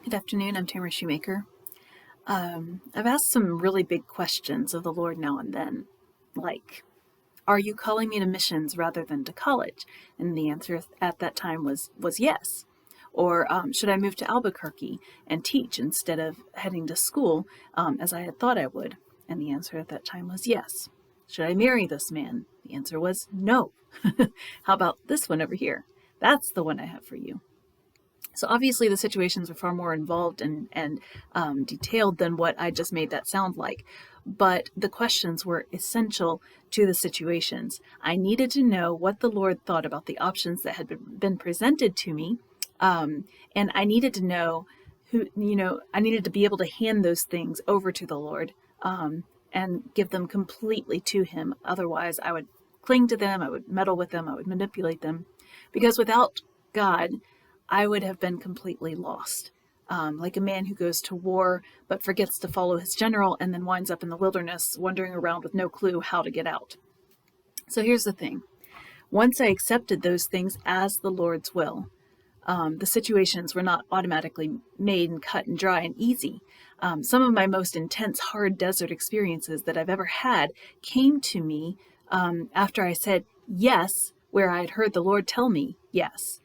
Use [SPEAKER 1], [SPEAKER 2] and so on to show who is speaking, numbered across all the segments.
[SPEAKER 1] Good afternoon, I'm Tamara Shoemaker. I've asked some really big questions of the Lord now and then, like, are you calling me to missions rather than to college? And the answer at that time was yes. Or should I move to Albuquerque and teach instead of heading to school as I had thought I would? And the answer at that time was yes. Should I marry this man? The answer was no. How about this one over here? That's the one I have for you. So obviously the situations are far more involved and detailed than what I just made that sound like. But the questions were essential to the situations. I needed to know what the Lord thought about the options that had been presented to me. And I needed to know I needed to be able to hand those things over to the Lord and give them completely to Him. Otherwise, I would cling to them, I would meddle with them, I would manipulate them. Because without God, I would have been completely lost. Like a man who goes to war but forgets to follow his general and then winds up in the wilderness wandering around with no clue how to get out. So here's the thing. Once I accepted those things as the Lord's will, the situations were not automatically made and cut and dry and easy. Some of my most intense, hard desert experiences that I've ever had came to me after I said yes, where I had heard the Lord tell me yes.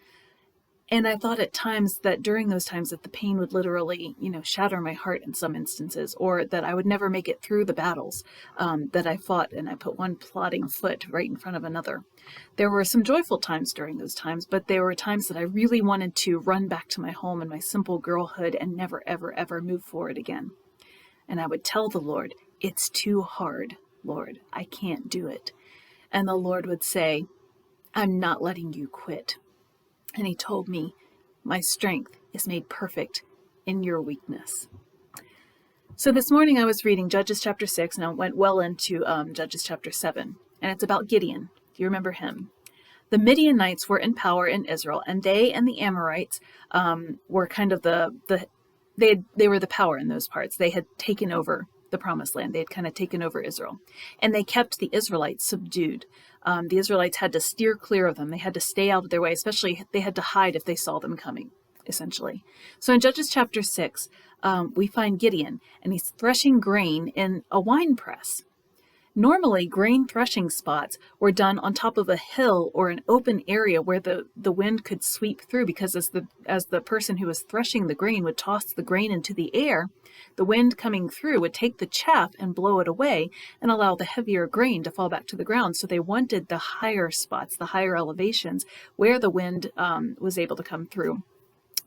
[SPEAKER 1] And I thought at times that during those times that the pain would literally, shatter my heart in some instances, or that I would never make it through the battles that I fought, and I put one plodding foot right in front of another. There were some joyful times during those times, but there were times that I really wanted to run back to my home and my simple girlhood and never, ever, ever move forward again. And I would tell the Lord, it's too hard, Lord, I can't do it. And the Lord would say, I'm not letting you quit. And He told me, my strength is made perfect in your weakness. So this morning I was reading Judges chapter 6, and I went well into Judges chapter 7. And it's about Gideon. Do you remember him? The Midianites were in power in Israel, and they and the Amorites were kind of they were the power in those parts. They had taken over the promised land. They had kind of taken over Israel. And they kept the Israelites subdued. The Israelites had to steer clear of them. They had to stay out of their way, especially they had to hide if they saw them coming, essentially. So in Judges chapter 6, we find Gideon, and he's threshing grain in a wine press. Normally, grain threshing spots were done on top of a hill or an open area where the wind could sweep through, because as the person who was threshing the grain would toss the grain into the air, the wind coming through would take the chaff and blow it away and allow the heavier grain to fall back to the ground. So they wanted the higher spots, the higher elevations where the wind was able to come through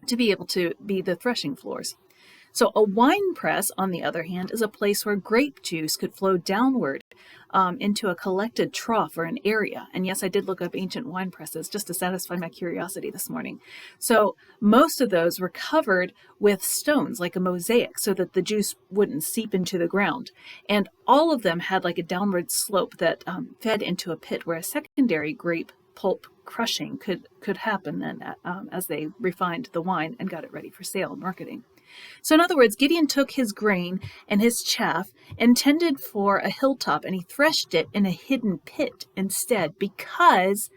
[SPEAKER 1] to be able to be the threshing floors. So a wine press, on the other hand, is a place where grape juice could flow downward into a collected trough or an area. And yes, I did look up ancient wine presses just to satisfy my curiosity this morning. So most of those were covered with stones, like a mosaic, so that the juice wouldn't seep into the ground. And all of them had like a downward slope that fed into a pit where a secondary grape pulp crushing could happen then as they refined the wine and got it ready for sale and marketing. So in other words, Gideon took his grain and his chaff intended for a hilltop, and he threshed it in a hidden pit instead because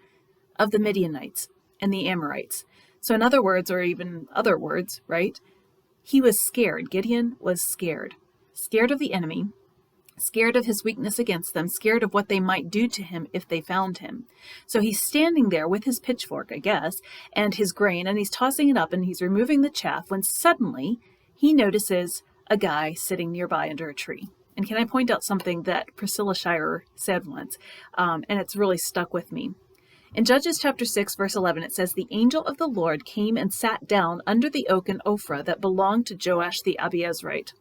[SPEAKER 1] of the Midianites and the Amorites. So in other words, or even other words, right? He was scared. Gideon was scared. Scared of the enemy, scared of his weakness against them, scared of what they might do to him if they found him. So he's standing there with his pitchfork, I guess, and his grain, and he's tossing it up and he's removing the chaff when suddenly he notices a guy sitting nearby under a tree. And can I point out something that Priscilla Shirer said once, and it's really stuck with me. In Judges chapter 6, verse 11, it says, the angel of the Lord came and sat down under the oak in Ophrah that belonged to Joash the Abiezrite.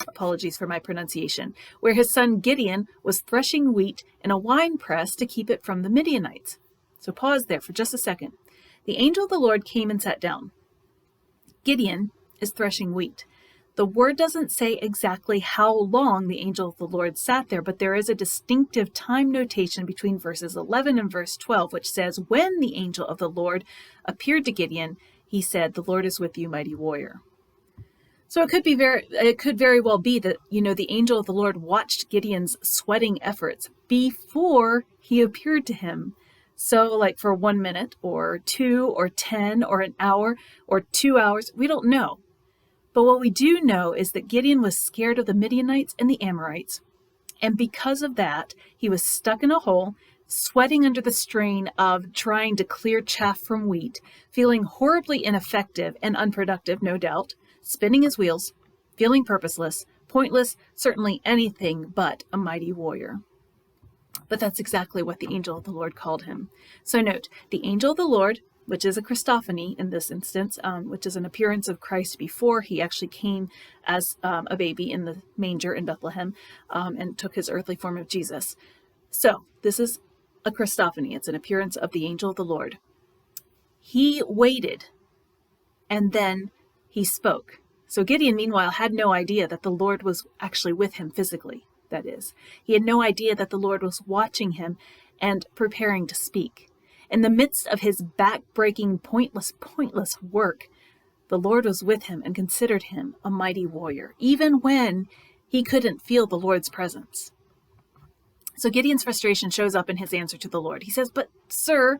[SPEAKER 1] Apologies for my pronunciation, where his son Gideon was threshing wheat in a wine press to keep it from the Midianites. So pause there for just a second. The angel of the Lord came and sat down. Gideon is threshing wheat. The word doesn't say exactly how long the angel of the Lord sat there, but there is a distinctive time notation between verses 11 and verse 12, which says, when the angel of the Lord appeared to Gideon, he said, the Lord is with you, mighty warrior. So it could very well be that, the angel of the Lord watched Gideon's sweating efforts before he appeared to him. So like for 1 minute or 2 or 10 or an hour or 2 hours, we don't know. But what we do know is that Gideon was scared of the Midianites and the Amorites. And because of that, he was stuck in a hole, sweating under the strain of trying to clear chaff from wheat, feeling horribly ineffective and unproductive, no doubt, spinning his wheels, feeling purposeless, pointless, certainly anything but a mighty warrior. But that's exactly what the angel of the Lord called him. So note, the angel of the Lord, which is a Christophany in this instance, which is an appearance of Christ before he actually came as a baby in the manger in Bethlehem and took his earthly form of Jesus. So this is a Christophany. It's an appearance of the angel of the Lord. He waited, and then he spoke. So Gideon, meanwhile, had no idea that the Lord was actually with him physically, that is. He had no idea that the Lord was watching him and preparing to speak. In the midst of his back-breaking, pointless work, the Lord was with him and considered him a mighty warrior, even when he couldn't feel the Lord's presence. So Gideon's frustration shows up in his answer to the Lord. He says, "But, sir,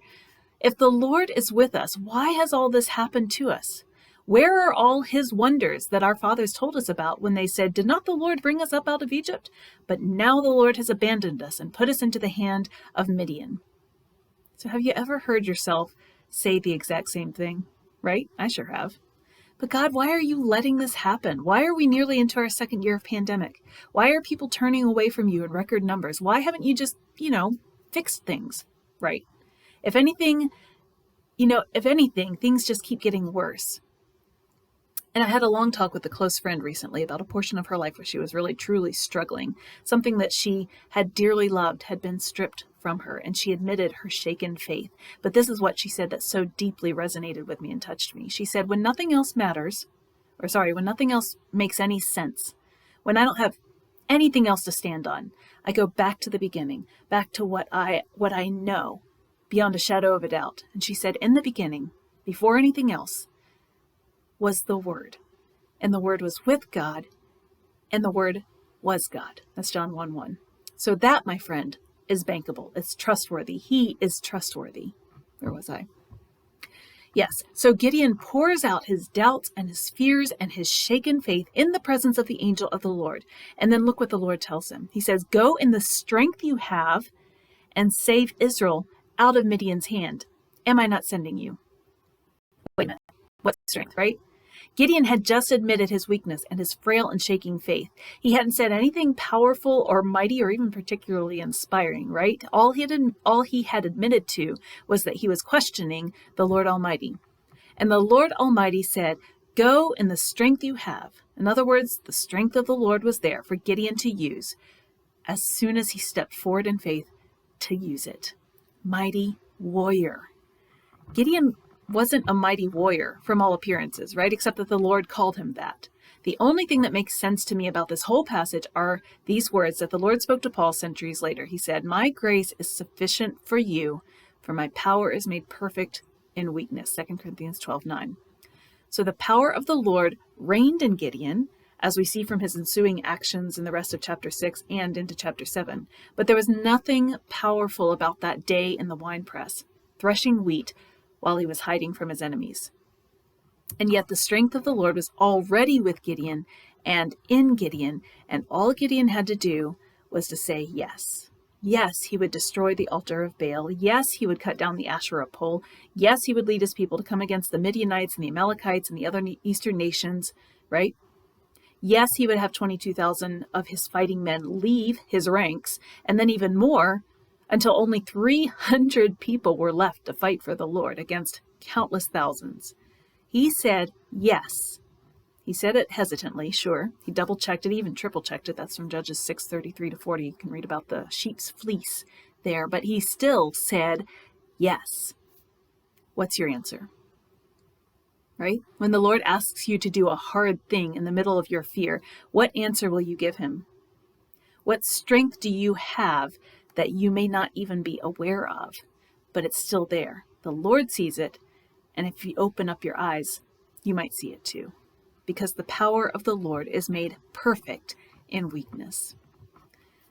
[SPEAKER 1] if the Lord is with us, why has all this happened to us? Where are all his wonders that our fathers told us about when they said, 'Did not the Lord bring us up out of Egypt?' But now the Lord has abandoned us and put us into the hand of Midian." So have you ever heard yourself say the exact same thing? Right? I sure have. But God, why are you letting this happen? Why are we nearly into our second year of pandemic? Why are people turning away from you in record numbers? Why haven't you just, fixed things? Right? If anything, things just keep getting worse. And I had a long talk with a close friend recently about a portion of her life where she was really, truly struggling. Something that she had dearly loved had been stripped from her, and she admitted her shaken faith. But this is what she said that so deeply resonated with me and touched me. She said, when nothing else makes any sense, when I don't have anything else to stand on, I go back to the beginning, back to what I know, beyond a shadow of a doubt. And she said, in the beginning, before anything else, was the Word. And the Word was with God, and the Word was God. That's John 1:1. So that, my friend, is bankable. It's trustworthy. He is trustworthy. Where was I? Yes. So Gideon pours out his doubts and his fears and his shaken faith in the presence of the angel of the Lord. And then look what the Lord tells him. He says, "Go in the strength you have and save Israel out of Midian's hand. Am I not sending you?" Wait a minute. What strength, right? Gideon had just admitted his weakness and his frail and shaking faith. He hadn't said anything powerful or mighty or even particularly inspiring, right? All he had admitted to was that he was questioning the Lord Almighty. And the Lord Almighty said, "Go in the strength you have." In other words, the strength of the Lord was there for Gideon to use as soon as he stepped forward in faith to use it. Mighty warrior. Gideon wasn't a mighty warrior from all appearances, right? Except that the Lord called him that. The only thing that makes sense to me about this whole passage are these words that the Lord spoke to Paul centuries later. He said, "My grace is sufficient for you, for my power is made perfect in weakness." 2 Corinthians 12:9. So the power of the Lord reigned in Gideon, as we see from his ensuing actions in the rest of chapter 6 and into chapter 7. But there was nothing powerful about that day in the winepress, threshing wheat, while he was hiding from his enemies. And yet the strength of the Lord was already with Gideon and in Gideon, and all Gideon had to do was to say yes. Yes, he would destroy the altar of Baal. Yes, he would cut down the Asherah pole. Yes, he would lead his people to come against the Midianites and the Amalekites and the other eastern nations, right? Yes, he would have 22,000 of his fighting men leave his ranks, and then even more, until only 300 people were left to fight for the Lord against countless thousands. He said yes. He said it hesitantly, sure. He double-checked it, even triple-checked it. That's from Judges 6:33-40. You can read about the sheep's fleece there. But he still said yes. What's your answer? Right? When the Lord asks you to do a hard thing in the middle of your fear, what answer will you give him? What strength do you have that you may not even be aware of, but it's still there? The Lord sees it, and if you open up your eyes, you might see it too, because the power of the Lord is made perfect in weakness.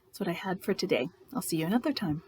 [SPEAKER 1] That's what I had for today. I'll see you another time.